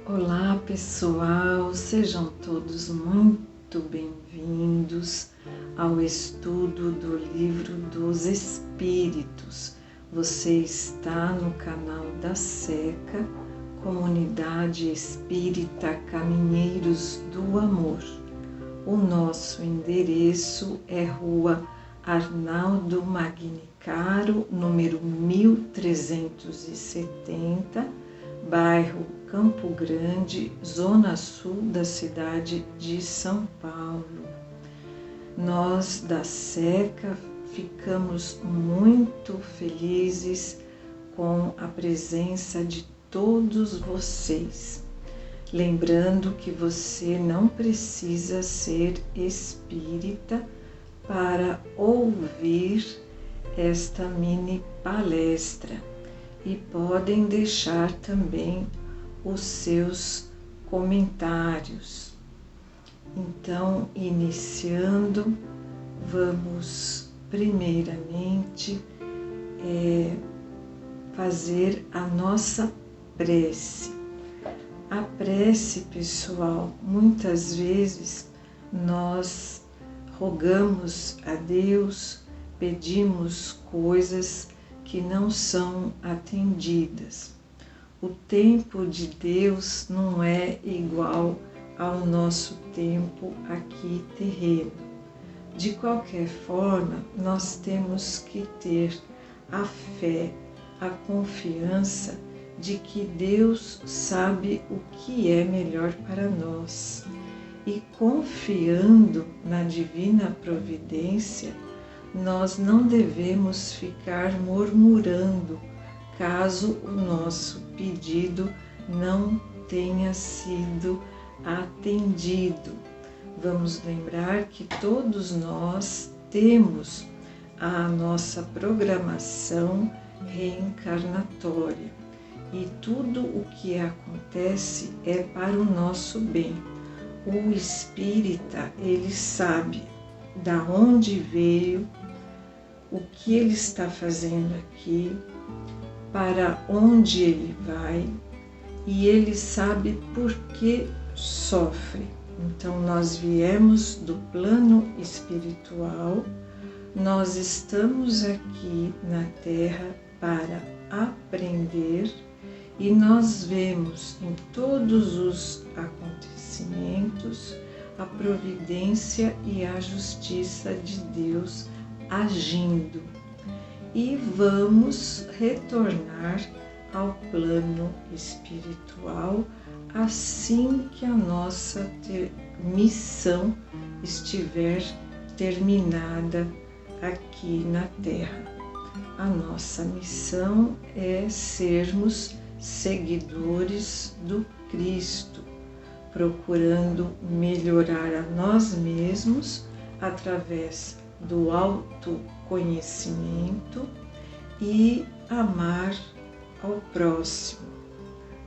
Olá pessoal, sejam todos muito bem-vindos ao estudo do Livro dos Espíritos. Você está no canal da SECA, Comunidade Espírita Caminheiros do Amor. O nosso endereço é Rua Arnaldo Magnicaro, número 1370, bairro Campo Grande, zona sul da cidade de São Paulo. Nós da SECA ficamos muito felizes com a presença de todos vocês. Lembrando que você não precisa ser espírita para ouvir esta mini palestra e podem deixar também os seus comentários. Então, iniciando, vamos primeiramente fazer a nossa prece. A prece, pessoal, muitas vezes nós rogamos a Deus, pedimos coisas que não são atendidas. O tempo de Deus não é igual ao nosso tempo aqui terreno. De qualquer forma, nós temos que ter a fé, a confiança de que Deus sabe o que é melhor para nós. E confiando na divina providência, nós não devemos ficar murmurando caso o nosso pedido não tenha sido atendido. Vamos lembrar que todos nós temos a nossa programação reencarnatória e tudo o que acontece é para o nosso bem. O espírita, ele sabe da onde veio, o que ele está fazendo aqui, para onde ele vai, e ele sabe por que sofre. Então, nós viemos do plano espiritual, nós estamos aqui na Terra para aprender e nós vemos em todos os acontecimentos a providência e a justiça de Deus agindo. E vamos retornar ao plano espiritual assim que a nossa missão estiver terminada aqui na Terra. A nossa missão é sermos seguidores do Cristo, procurando melhorar a nós mesmos através do autoconhecimento e amar ao próximo,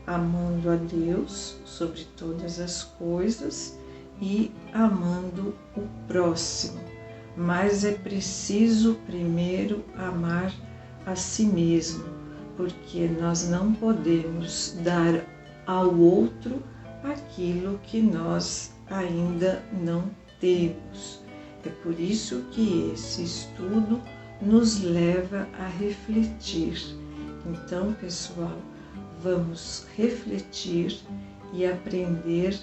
amando a Deus sobre todas as coisas e amando o próximo. Mas é preciso primeiro amar a si mesmo, porque nós não podemos dar ao outro aquilo que nós ainda não temos. É por isso que esse estudo nos leva a refletir. Então, pessoal, vamos refletir e aprender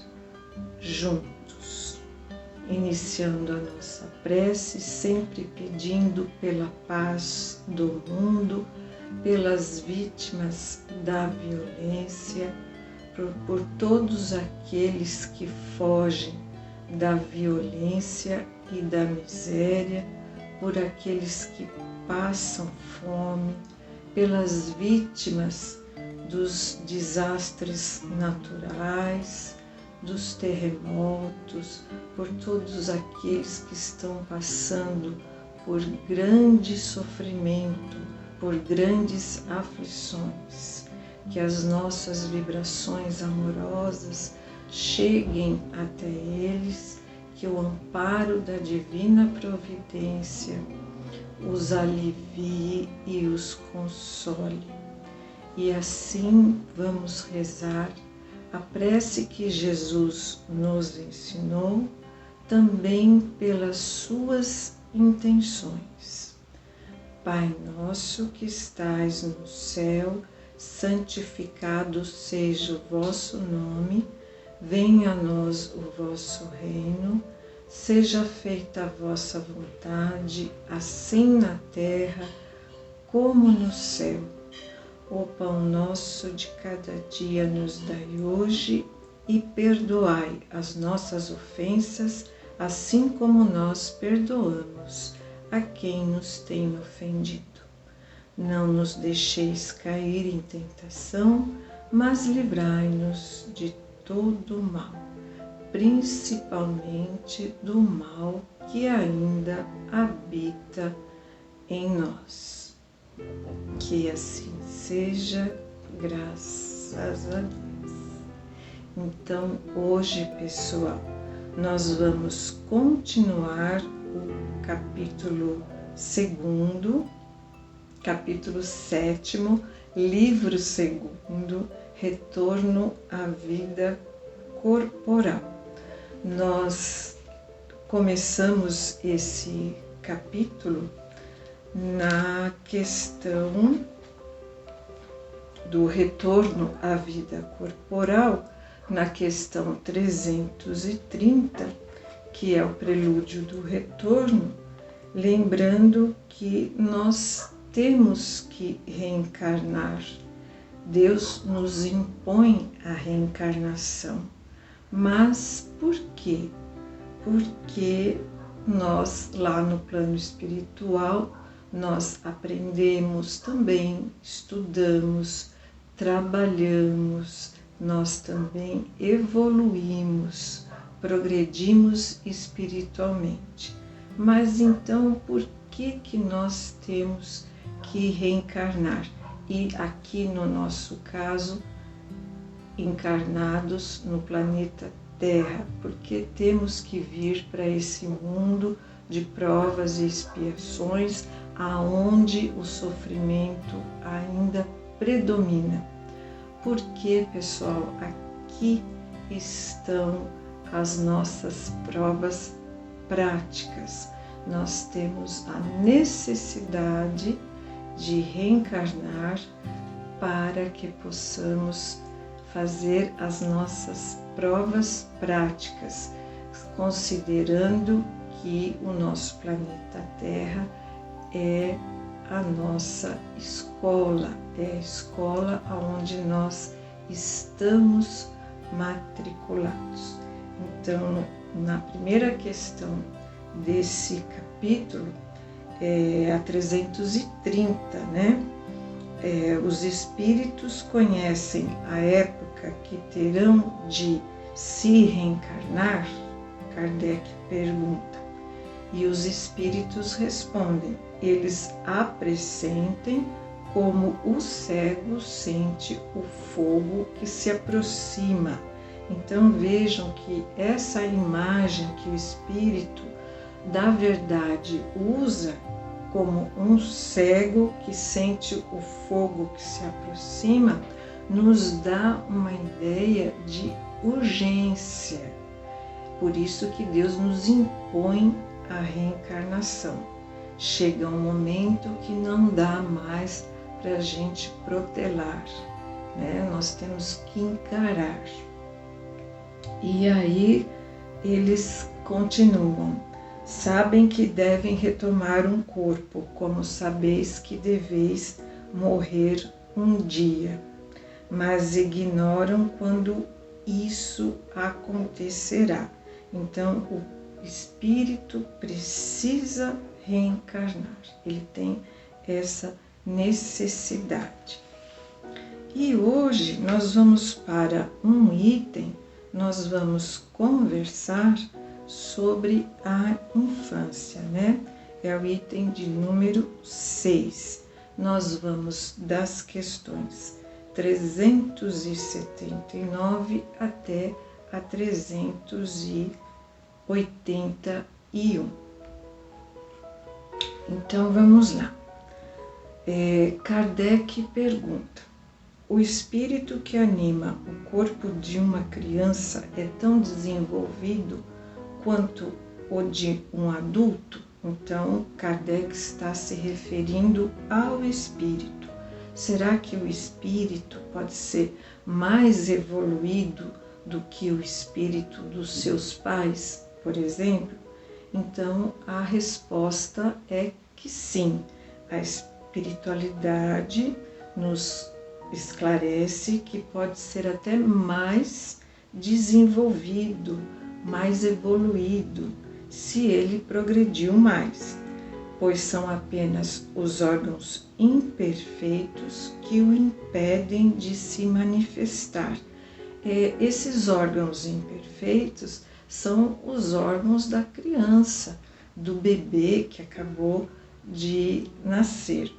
juntos. Iniciando a nossa prece, sempre pedindo pela paz do mundo, pelas vítimas da violência, por todos aqueles que fogem da violência e da miséria, por aqueles que passam fome, pelas vítimas dos desastres naturais, dos terremotos, por todos aqueles que estão passando por grande sofrimento, por grandes aflições. Que as nossas vibrações amorosas cheguem até eles, que o amparo da divina providência os alivie e os console. E assim vamos rezar a prece que Jesus nos ensinou, também pelas suas intenções. Pai nosso que estais no céu, santificado seja o vosso nome, venha a nós o vosso reino, seja feita a vossa vontade, assim na terra como no céu. O pão nosso de cada dia nos dai hoje e perdoai as nossas ofensas, assim como nós perdoamos a quem nos tem ofendido. Não nos deixeis cair em tentação, mas livrai-nos de todo mal, principalmente do mal que ainda habita em nós. Que assim seja, graças a Deus. Então, hoje, pessoal, nós vamos continuar o capítulo 2º, capítulo 7º, livro 2º, Retorno à Vida Corporal. Nós começamos esse capítulo na questão do retorno à vida corporal, na questão 330, que é o prelúdio do retorno, lembrando que nós temos que reencarnar. Deus nos impõe a reencarnação. Mas por quê? Porque nós, lá no plano espiritual, nós aprendemos também, estudamos, trabalhamos, nós também evoluímos, progredimos espiritualmente. Mas então, por que nós temos que reencarnar? E aqui no nosso caso, encarnados no planeta Terra, porque temos que vir para esse mundo de provas e expiações, aonde o sofrimento ainda predomina. Porque, pessoal, aqui estão as nossas provas práticas. Nós temos a necessidade de reencarnar para que possamos fazer as nossas provas práticas, considerando que o nosso planeta Terra é a nossa escola, é a escola onde nós estamos matriculados. Então, na primeira questão desse capítulo, a 330, né? Os espíritos conhecem a época que terão de se reencarnar? Kardec pergunta. E os espíritos respondem, eles apressentem como o cego sente o fogo que se aproxima. Então vejam que essa imagem que o espírito da verdade usa como um cego que sente o fogo que se aproxima, nos dá uma ideia de urgência. Por isso que Deus nos impõe a reencarnação. Chega um momento que não dá mais para a gente protelar, né? Nós temos que encarar. E aí eles continuam. Sabem que devem retomar um corpo, como sabeis que deveis morrer um dia, mas ignoram quando isso acontecerá. Então, o espírito precisa reencarnar, ele tem essa necessidade. E hoje nós vamos para um item, nós vamos conversar sobre a infância, né? É o item de número 6. Nós vamos das questões 379 até a 381. Então vamos lá. Kardec pergunta: o espírito que anima o corpo de uma criança é tão desenvolvido quanto o de um adulto? Então, Kardec está se referindo ao espírito. Será que o espírito pode ser mais evoluído do que o espírito dos seus pais, por exemplo? Então, a resposta é que sim. A espiritualidade nos esclarece que pode ser até mais desenvolvido, mais evoluído, se ele progrediu mais, pois são apenas os órgãos imperfeitos que o impedem de se manifestar. Esses órgãos imperfeitos são os órgãos da criança, do bebê que acabou de nascer.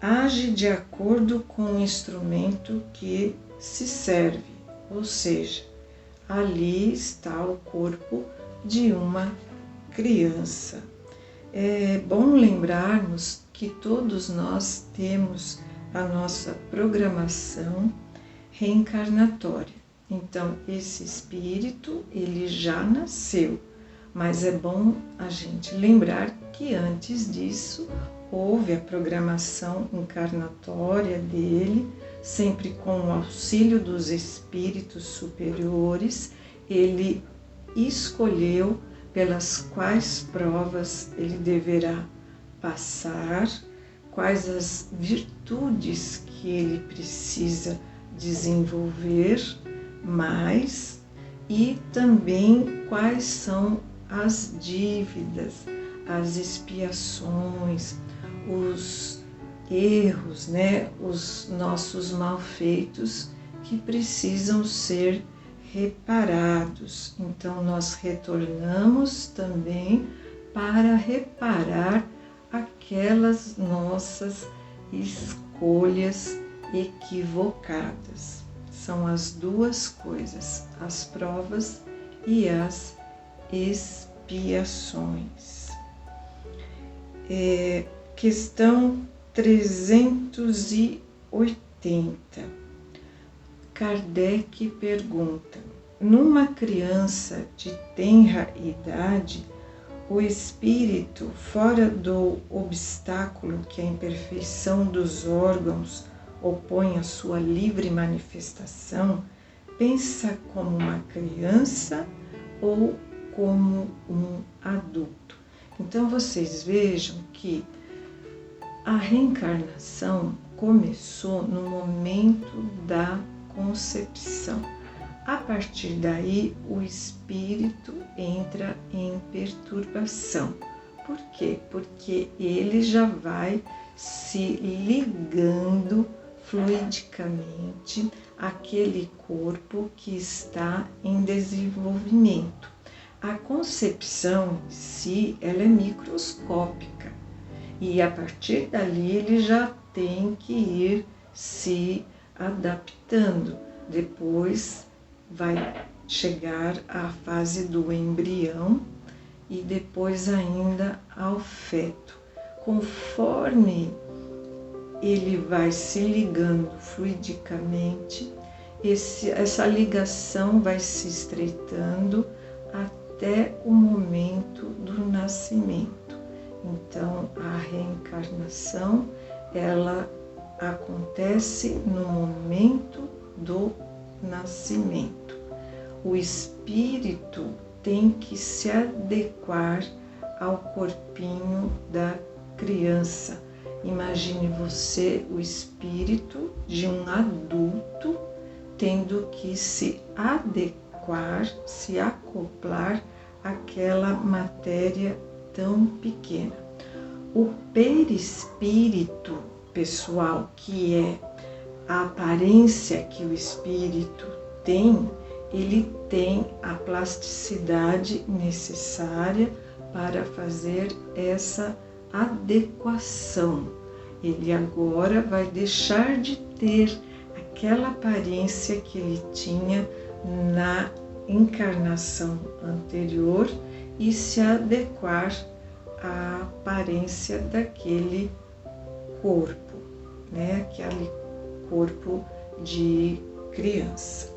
Age de acordo com o instrumento que se serve, ou seja, ali está o corpo de uma criança. É bom lembrarmos que todos nós temos a nossa programação reencarnatória. Então, esse espírito, ele já nasceu, mas é bom a gente lembrar que antes disso houve a programação encarnatória dele, sempre com o auxílio dos espíritos superiores. Ele escolheu pelas quais provas ele deverá passar, quais as virtudes que ele precisa desenvolver mais e também quais são as dívidas, as expiações, os erros, os nossos malfeitos que precisam ser reparados. Então, nós retornamos também para reparar aquelas nossas escolhas equivocadas. São as duas coisas, as provas e as expiações. Questão 380. Kardec pergunta: numa criança de tenra idade, o espírito, fora do obstáculo que a imperfeição dos órgãos opõe à sua livre manifestação, pensa como uma criança ou como um adulto? Então vocês vejam que a reencarnação começou no momento da concepção. A partir daí, o espírito entra em perturbação. Por quê? Porque ele já vai se ligando fluidicamente àquele corpo que está em desenvolvimento. A concepção em si, ela é microscópica e a partir dali ele já tem que ir se adaptando. Depois vai chegar à fase do embrião e depois ainda ao feto. Conforme ele vai se ligando fluidicamente, essa ligação vai se estreitando até o momento do nascimento. Então, a reencarnação, ela acontece no momento do nascimento. O espírito tem que se adequar ao corpinho da criança. Imagine você, o espírito de um adulto, tendo que se adequar, se acoplar àquela matéria tão pequena. O perispírito, pessoal, que é a aparência que o espírito tem, ele tem a plasticidade necessária para fazer essa adequação. Ele agora vai deixar de ter aquela aparência que ele tinha na encarnação anterior e se adequar à aparência daquele corpo, aquele corpo de criança.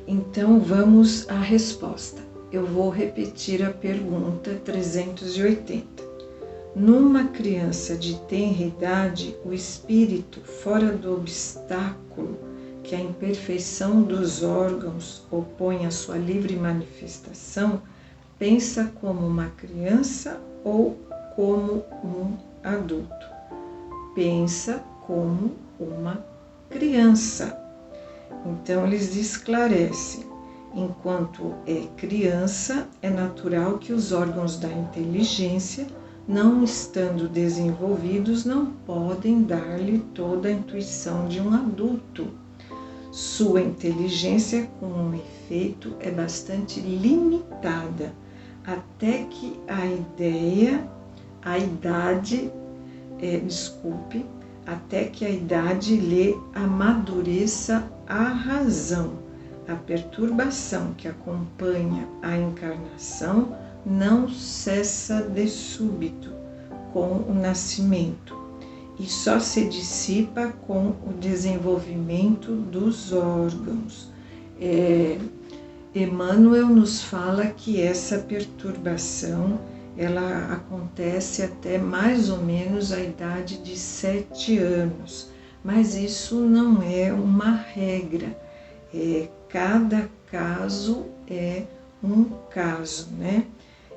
Então vamos à resposta. Eu vou repetir a pergunta 380. Numa criança de tenra idade, o espírito, fora do obstáculo que a imperfeição dos órgãos opõe à sua livre manifestação, pensa como uma criança ou como um adulto? Pensa como uma criança. Então, eles esclarecem. Enquanto é criança, é natural que os órgãos da inteligência, não estando desenvolvidos, não podem dar-lhe toda a intuição de um adulto. Sua inteligência, com efeito, é bastante limitada, até que a idade lhe amadureça a razão. A perturbação que acompanha a encarnação não cessa de súbito com o nascimento e só se dissipa com o desenvolvimento dos órgãos. Emmanuel nos fala que essa perturbação ela acontece até mais ou menos a idade de 7 anos, mas isso não é uma regra. Cada caso é um caso, né?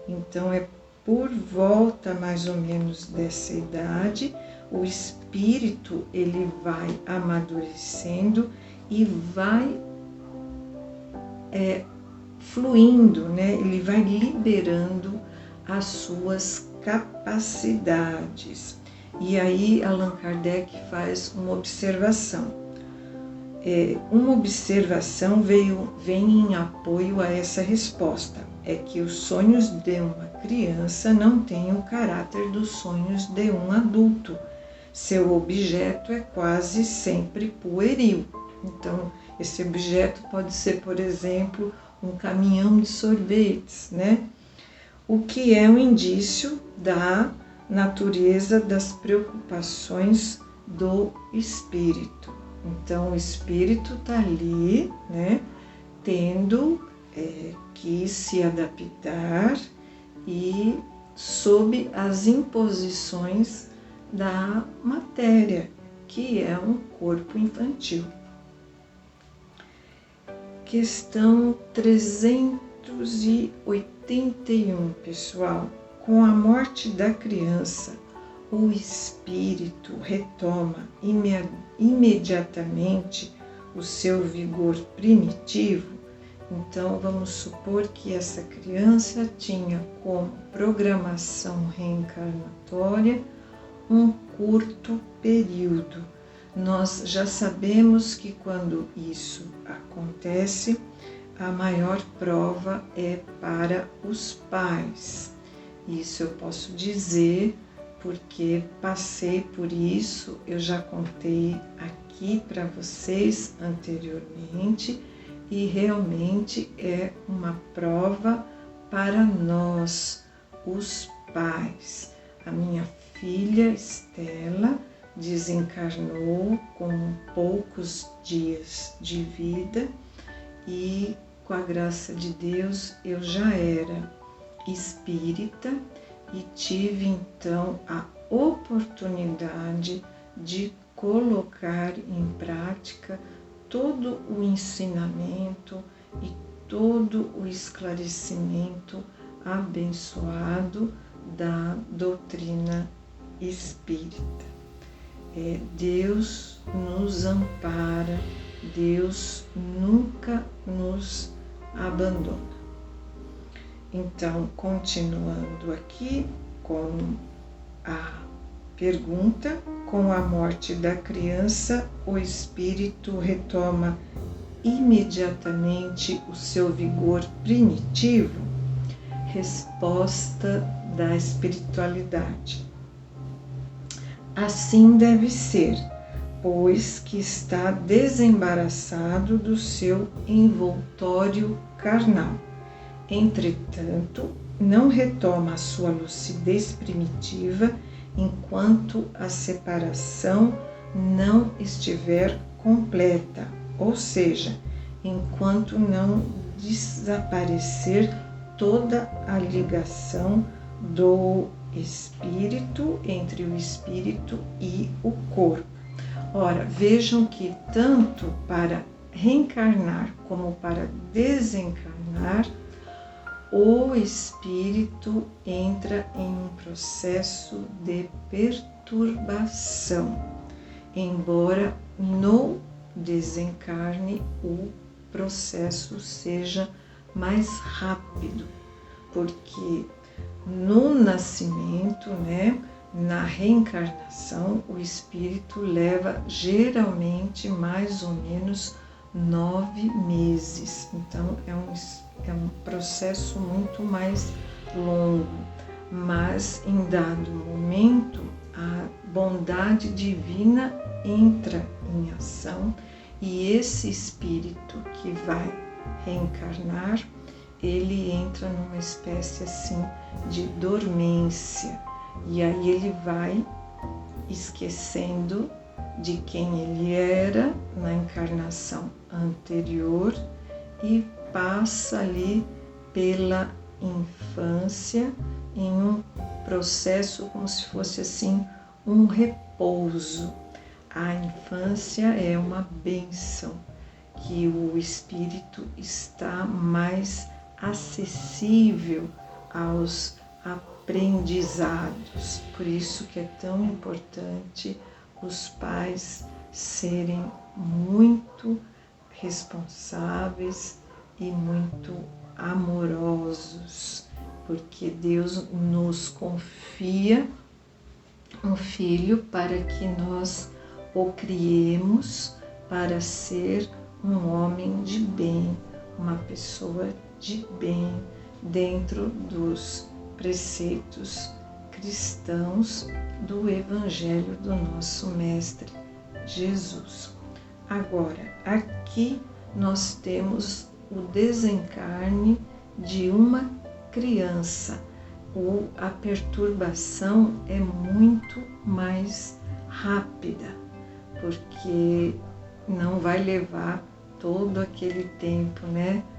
Então é por volta mais ou menos dessa idade, o espírito ele vai amadurecendo e vai fluindo, né? Ele vai liberando as suas capacidades. E aí Allan Kardec faz uma observação. Uma observação vem em apoio a essa resposta. É que os sonhos de uma criança não têm o caráter dos sonhos de um adulto. Seu objeto é quase sempre pueril. Então, esse objeto pode ser, por exemplo, um caminhão de sorvetes, né? O que é um indício da natureza das preocupações do espírito. Então, o espírito está ali, né, tendo que se adaptar e sob as imposições da matéria, que é um corpo infantil. Questão 381, pessoal. Com a morte da criança, o espírito retoma imediatamente o seu vigor primitivo. Então, vamos supor que essa criança tinha como programação reencarnatória um curto período. Nós já sabemos que quando isso acontece, a maior prova é para os pais. Isso eu posso dizer porque passei por isso, eu já contei aqui para vocês anteriormente, e realmente é uma prova para nós, os pais. A minha filha Estela desencarnou com poucos dias de vida e, com a graça de Deus, eu já era espírita e tive então a oportunidade de colocar em prática todo o ensinamento e todo o esclarecimento abençoado da doutrina espírita. Deus nos ampara, Deus nunca nos abandona. Então, continuando aqui com a pergunta, com a morte da criança, o espírito retoma imediatamente o seu vigor primitivo? Resposta da espiritualidade. Assim deve ser, pois que está desembaraçado do seu envoltório carnal. Entretanto, não retoma a sua lucidez primitiva enquanto a separação não estiver completa, ou seja, enquanto não desaparecer toda a ligação do espírito, entre o espírito e o corpo. Ora, vejam que tanto para reencarnar como para desencarnar, o espírito entra em um processo de perturbação, embora no desencarne o processo seja mais rápido, porque no nascimento, na reencarnação, o espírito leva geralmente mais ou menos 9 meses. Então é um processo muito mais longo, mas em dado momento a bondade divina entra em ação e esse espírito que vai reencarnar, ele entra numa espécie assim de dormência, e aí ele vai esquecendo de quem ele era na encarnação anterior e passa ali pela infância em um processo como se fosse assim um repouso. A infância é uma bênção, que o espírito está mais acessível aos aprendizados. Por isso que é tão importante os pais serem muito responsáveis e muito amorosos, porque Deus nos confia um filho para que nós o criemos para ser um homem de bem, uma pessoa de bem, dentro dos preceitos cristãos do Evangelho do nosso Mestre Jesus. Agora, aqui nós temos o desencarne de uma criança. A perturbação é muito mais rápida, porque não vai levar todo aquele tempo,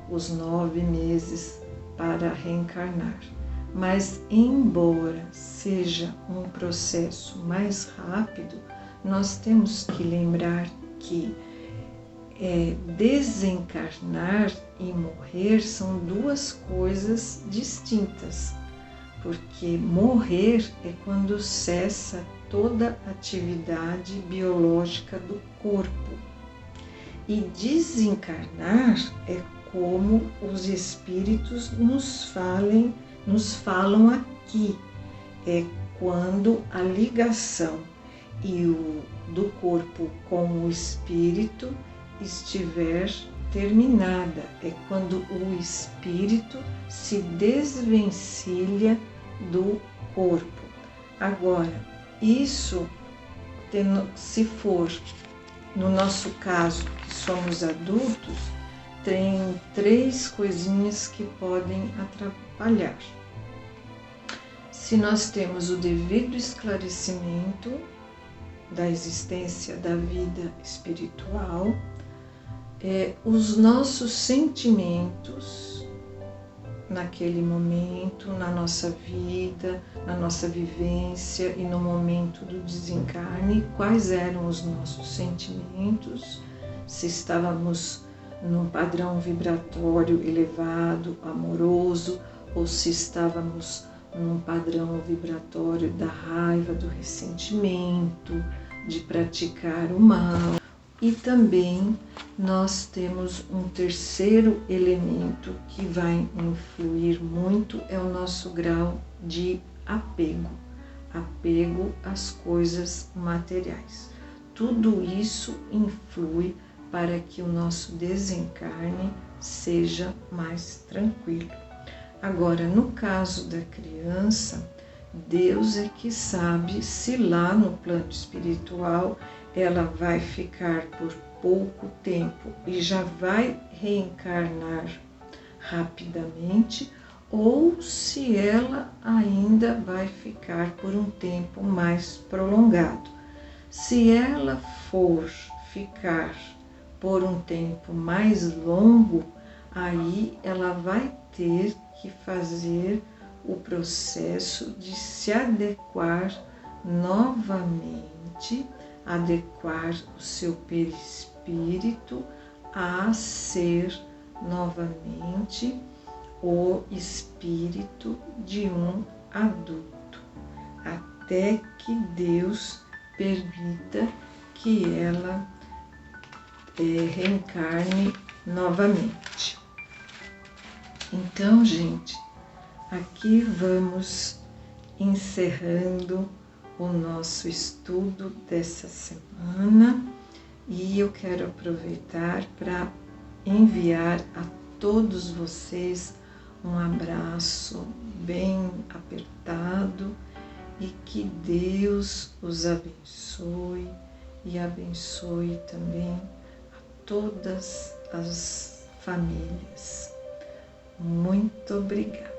os 9 meses para reencarnar. Mas, embora seja um processo mais rápido, nós temos que lembrar que desencarnar e morrer são duas coisas distintas, porque morrer é quando cessa toda atividade biológica do corpo, e desencarnar é como os espíritos nos falam aqui, é quando a ligação do corpo com o espírito estiver terminada, é quando o espírito se desvencilha do corpo. Agora, isso, se for no nosso caso, que somos adultos, tem 3 coisinhas que podem atrapalhar. Se nós temos o devido esclarecimento da existência da vida espiritual, os nossos sentimentos naquele momento, na nossa vida, na nossa vivência e no momento do desencarne, quais eram os nossos sentimentos, se estávamos num padrão vibratório elevado, amoroso, ou se estávamos num padrão vibratório da raiva, do ressentimento, de praticar o mal. E também nós temos um terceiro elemento que vai influir muito, é o nosso grau de apego às coisas materiais. Tudo isso influi para que o nosso desencarne seja mais tranquilo. Agora, no caso da criança, Deus é que sabe se lá no plano espiritual ela vai ficar por pouco tempo e já vai reencarnar rapidamente, ou se ela ainda vai ficar por um tempo mais prolongado. Se ela for ficar por um tempo mais longo, aí ela vai ter que fazer o processo de se adequar novamente, adequar o seu perispírito a ser novamente o espírito de um adulto, até que Deus permita que ela reencarne novamente. Então, gente, aqui vamos encerrando o nosso estudo dessa semana e eu quero aproveitar para enviar a todos vocês um abraço bem apertado e que Deus os abençoe e abençoe também a todas as famílias. Muito obrigada.